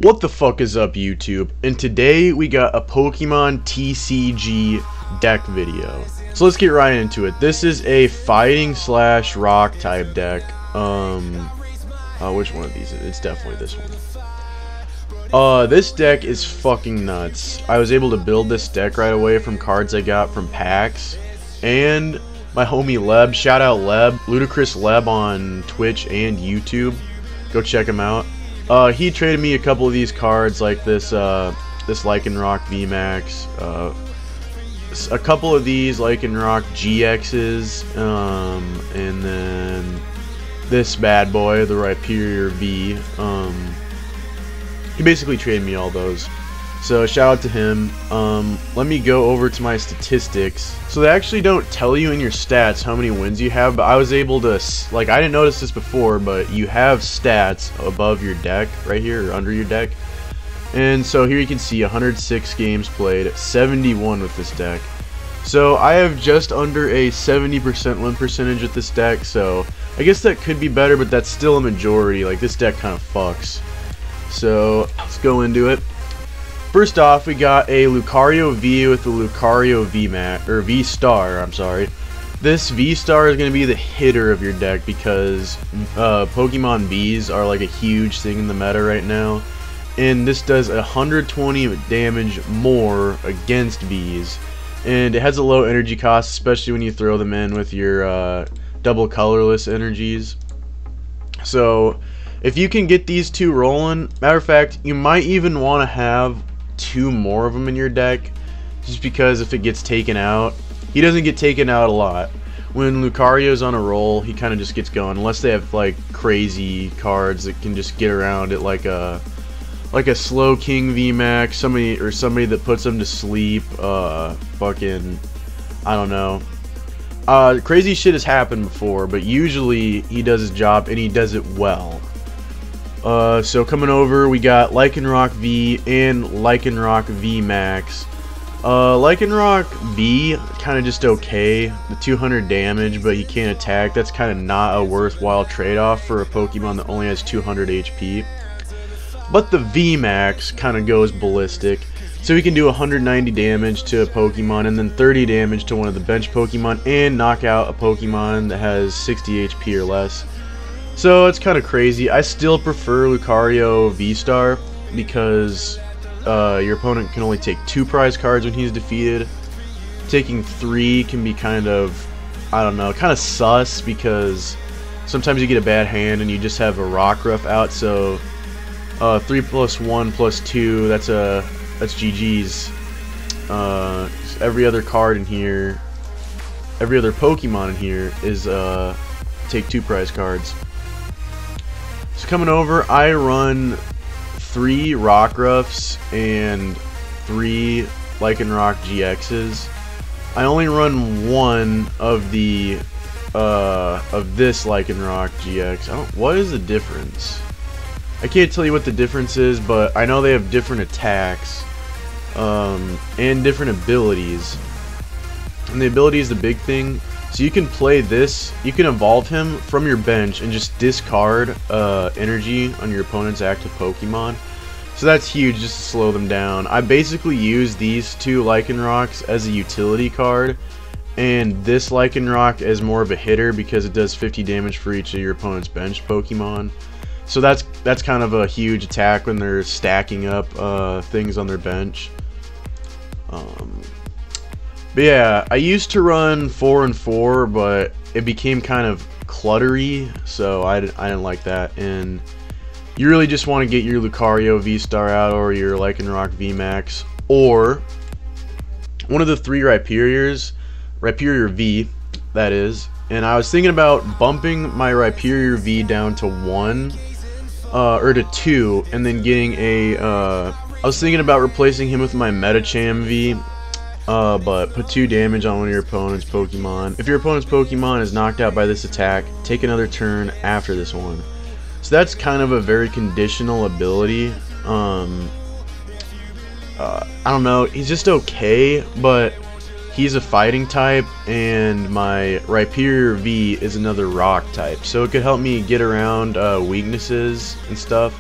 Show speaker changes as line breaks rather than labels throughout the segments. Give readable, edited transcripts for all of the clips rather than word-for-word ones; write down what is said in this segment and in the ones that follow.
What the fuck is up, YouTube? And today we got a Pokemon TCG deck video. So let's get right into it. This is a fighting slash rock type deck. Which one of these? It's definitely this one. This deck is fucking nuts. I was able to build this deck right away from cards I got from packs. And my homie Leb, shout out Leb, Ludicrous Leb on Twitch and YouTube. Go check him out. He traded me a couple of these cards, like this Lycanroc VMAX, a couple of these Lycanroc GXs, and then this bad boy, the Rhyperior V. He basically traded me all those. So shout out to him. Let me go over to my statistics. So they actually don't tell you in your stats how many wins you have, but I was able to, like, I didn't notice this before, but you have stats above your deck, right here, or under your deck. And so here you can see 106 games played, 71 with this deck. So I have just under a 70% win percentage with this deck, so I guess that could be better, but that's still a majority. Like, this deck kind of fucks. So let's go into it. First off, we got a Lucario V with the Lucario VMAX, or V-Star, I'm sorry. This V-Star is going to be the hitter of your deck because Pokemon Vs are like a huge thing in the meta right now. And this does 120 damage more against Vs. And it has a low energy cost, especially when you throw them in with your double colorless energies. So if you can get these two rolling, matter of fact, you might even want to have two more of them in your deck, just because if it gets taken out, he doesn't get taken out a lot. When Lucario's on a roll, he kind of just gets going, unless they have like crazy cards that can just get around it, like a Slow King VMAX, somebody that puts them to sleep. Fucking, I don't know. Crazy shit has happened before, but usually he does his job and he does it well. So coming over, we got Lycanroc V and Lycanroc VMAX. Lycanroc V, kind of just okay. The 200 damage, but he can't attack. That's kind of not a worthwhile trade-off for a Pokemon that only has 200 HP. But the VMAX kind of goes ballistic. So he can do 190 damage to a Pokemon and then 30 damage to one of the bench Pokemon and knock out a Pokemon that has 60 HP or less. So it's kind of crazy. I still prefer Lucario V-Star because your opponent can only take 2 prize cards when he's defeated. Taking 3 can be kind of, I don't know, kind of sus because sometimes you get a bad hand and you just have a Rockruff out. So 3 plus 1 plus 2, that's GG's. Every other card in here, every other Pokemon in here is take 2 prize cards. So coming over, I run 3 Rockruffs and 3 Lycanroc GXs. I only run 1 of the of this Lycanroc GX. What is the difference? I can't tell you what the difference is, but I know they have different attacks and different abilities. And the ability is the big thing. So you can play this, you can evolve him from your bench and just discard energy on your opponent's active Pokemon. So that's huge, just to slow them down. I basically use these 2 Lycanrocs as a utility card, and this Lycanroc as more of a hitter because it does 50 damage for each of your opponent's bench Pokemon. So that's kind of a huge attack when they're stacking up things on their bench. But yeah, I used to run 4 and 4, but it became kind of cluttery, so I didn't like that. And you really just want to get your Lucario V-Star out, or your Lycanroc VMAX, or one of the 3 Rhyperiors, Rhyperior V, that is. And I was thinking about bumping my Rhyperior V down to 1, or to 2, and then getting a, I was thinking about replacing him with my Metacham V. But put 2 damage on one of your opponent's Pokemon. If your opponent's Pokemon is knocked out by this attack, take another turn after this one. So that's kind of a very conditional ability. I don't know, he's just okay, but he's a fighting type, and my Rhyperior V is another rock type. So it could help me get around weaknesses and stuff.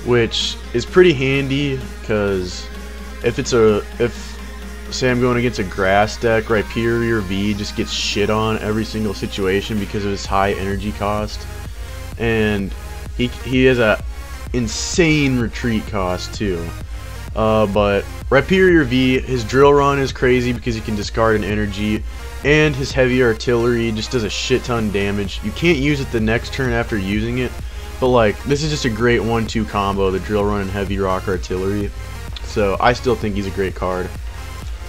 which is pretty handy because if say I'm going against a grass deck, Rhyperior V just gets shit on every single situation because of his high energy cost, and he has a insane retreat cost too. But Rhyperior V, his drill run is crazy because he can discard an energy, and his heavy artillery just does a shit ton damage. You can't use it the next turn after using it, but like this is just a great 1-2 combo, the drill run and heavy rock artillery. So I still think he's a great card.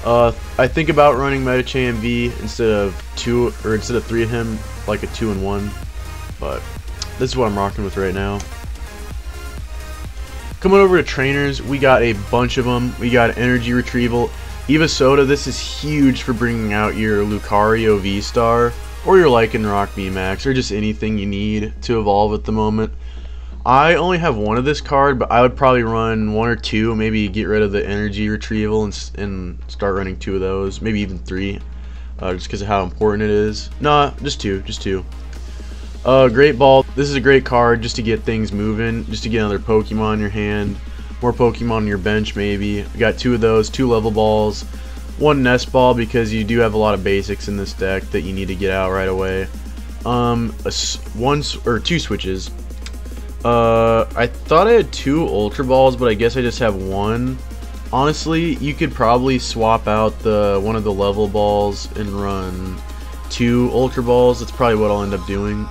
I think about running Metacham V instead of 3 of him, like a 2-in-1, but this is what I'm rocking with right now. Coming over to trainers, we got a bunch of them. We got Energy Retrieval. Eva Soda, this is huge for bringing out your Lucario V-Star, or your Lycanroc VMAX, or just anything you need to evolve at the moment. I only have one of this card, but I would probably run 1 or 2, maybe get rid of the Energy Retrieval and start running 2 of those, maybe even 3, just because of how important it is. Nah, just 2, just 2. Great Ball, this is a great card just to get things moving, just to get another Pokemon in your hand, more Pokemon on your bench maybe. We got 2 of those, 2 level balls, 1 Nest Ball because you do have a lot of basics in this deck that you need to get out right away. 2 switches. I thought I had 2 Ultra Balls, but I guess I just have 1. Honestly, you could probably swap out one of the level balls and run 2 Ultra Balls. That's probably what I'll end up doing.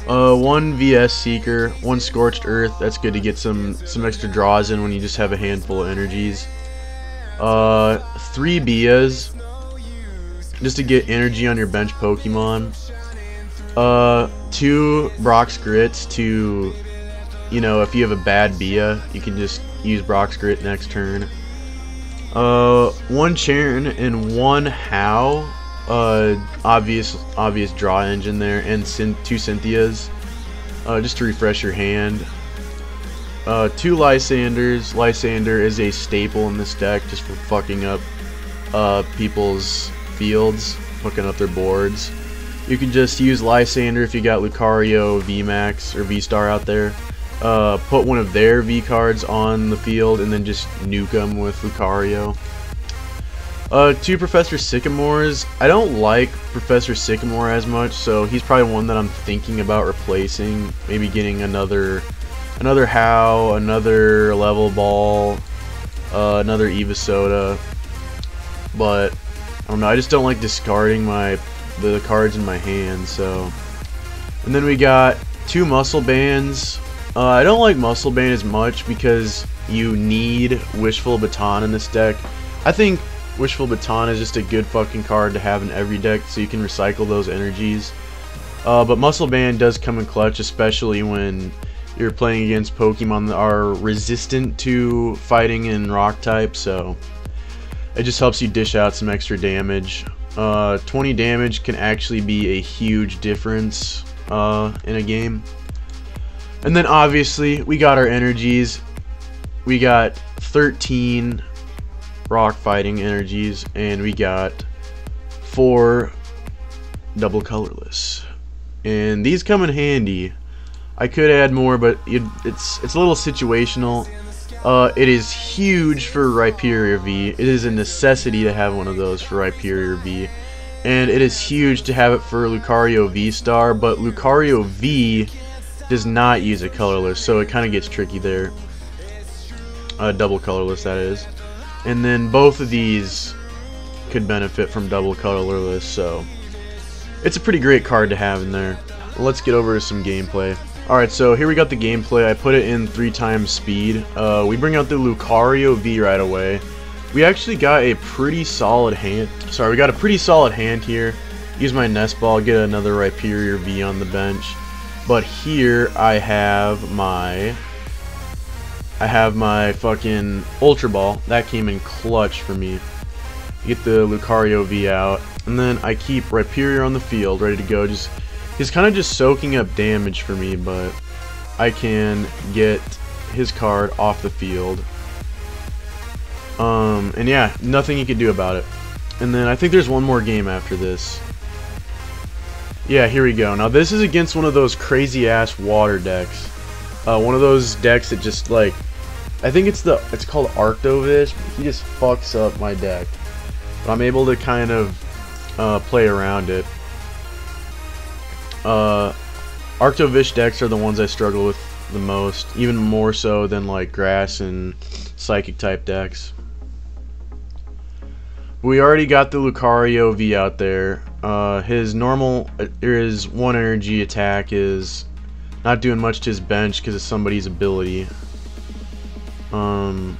1 VS Seeker, 1 Scorched Earth. That's good to get some extra draws in when you just have a handful of energies. 3 Bias, just to get energy on your bench Pokemon. 2 Brock's Grits to, if you have a bad Bia, you can just use Brock's Grit next turn. 1 Chern and 1 How, obvious draw engine there, and 2 Cynthias, just to refresh your hand. 2 Lysanders. Lysander is a staple in this deck just for fucking up people's fields, fucking up their boards. You can just use Lysander if you got Lucario VMAX or V-Star out there. Put one of their V cards on the field and then just nuke them with Lucario. 2 Professor Sycamores. I don't like Professor Sycamore as much, so he's probably one that I'm thinking about replacing. Maybe getting another How, another Level Ball, another Eva Soda. But I don't know. I just don't like discarding the cards in my hand. So, and then we got 2 Muscle Bands. I don't like Muscle Band as much because you need Wishful Baton in this deck. I think Wishful Baton is just a good fucking card to have in every deck, so you can recycle those energies. But Muscle Band does come in clutch, especially when you're playing against Pokemon that are resistant to fighting in Rock type, so it just helps you dish out some extra damage. 20 damage can actually be a huge difference in a game. And then obviously we got our energies. We got 13 rock fighting energies, and we got 4 double colorless, and these come in handy. I could add more, but it's a little situational. It is huge for Rhyperior V. It is a necessity to have one of those for Rhyperior V, and it is huge to have it for Lucario V-Star, but Lucario V does not use a colorless, so it kind of gets tricky there. Double colorless, that is. And then both of these could benefit from double colorless, so it's a pretty great card to have in there. Let's get over to some gameplay. Alright, so here we got the gameplay. I put it in 3 times speed. We bring out the Lucario V right away. We actually got a pretty solid hand. Sorry, we got a pretty solid hand here. Use my Nest Ball, get another Rhyperior V on the bench. But here I have my fucking Ultra Ball. That came in clutch for me. Get the Lucario V out, and then I keep Rhyperior on the field, ready to go. He's kind of just soaking up damage for me, but I can get his card off the field. And yeah, nothing you can do about it. And then I think there's one more game after this. Yeah, here we go. Now this is against one of those crazy ass water decks. One of those decks that just like, I think it's called Arctovish. He just fucks up my deck, but I'm able to kind of play around it. Arctovish decks are the ones I struggle with the most, even more so than like grass and psychic type decks. We already got the Lucario V out there. His normal, his 1 energy attack is not doing much to his bench because of somebody's ability. And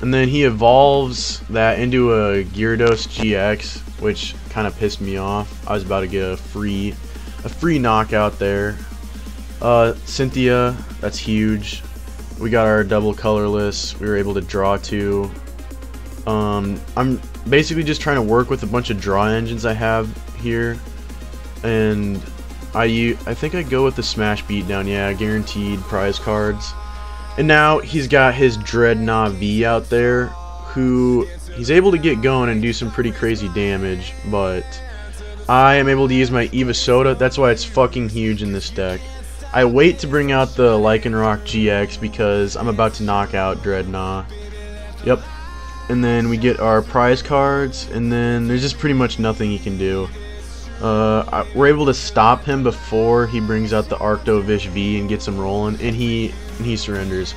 then he evolves that into a Gyarados GX, which kind of pissed me off. I was about to get a free knockout there. Cynthia, that's huge. We got our double colorless. We were able to draw 2. I'm basically just trying to work with a bunch of draw engines I have here, and I think I go with the Smash Beatdown. Yeah, guaranteed prize cards. And now he's got his Dreadnought V out there, who he's able to get going and do some pretty crazy damage, but I am able to use my Evosoda. That's why it's fucking huge in this deck. I wait to bring out the Lycanroc GX because I'm about to knock out Dreadnought. Yep. And then we get our prize cards, and then there's just pretty much nothing he can do. We're able to stop him before he brings out the Arctovish V and gets him rolling, and he surrenders.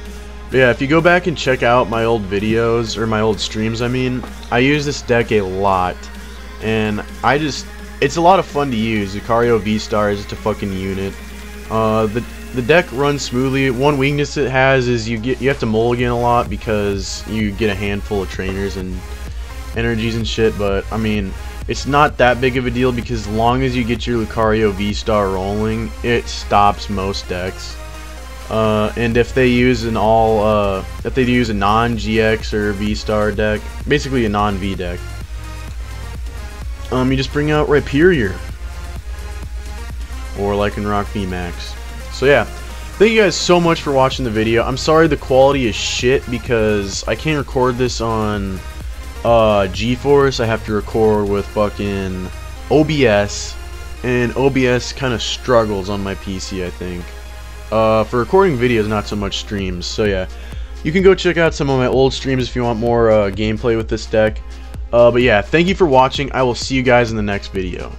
But yeah, if you go back and check out my old videos, or my old streams, I mean, I use this deck a lot, and it's a lot of fun to use. Lucario V-Star is just a fucking unit. The deck runs smoothly. One weakness it has is you have to mulligan a lot because you get a handful of trainers and energies and shit, but I mean, it's not that big of a deal because as long as you get your Lucario V-Star rolling, it stops most decks. And if they use a non-GX or V-Star deck, basically a non-V deck, you just bring out Rhyperior or Lycanroc VMAX. So yeah, thank you guys so much for watching the video. I'm sorry the quality is shit because I can't record this on GeForce. I have to record with fucking OBS, and OBS kind of struggles on my PC, I think. For recording videos, not so much streams. So yeah, you can go check out some of my old streams if you want more gameplay with this deck. But yeah, thank you for watching. I will see you guys in the next video.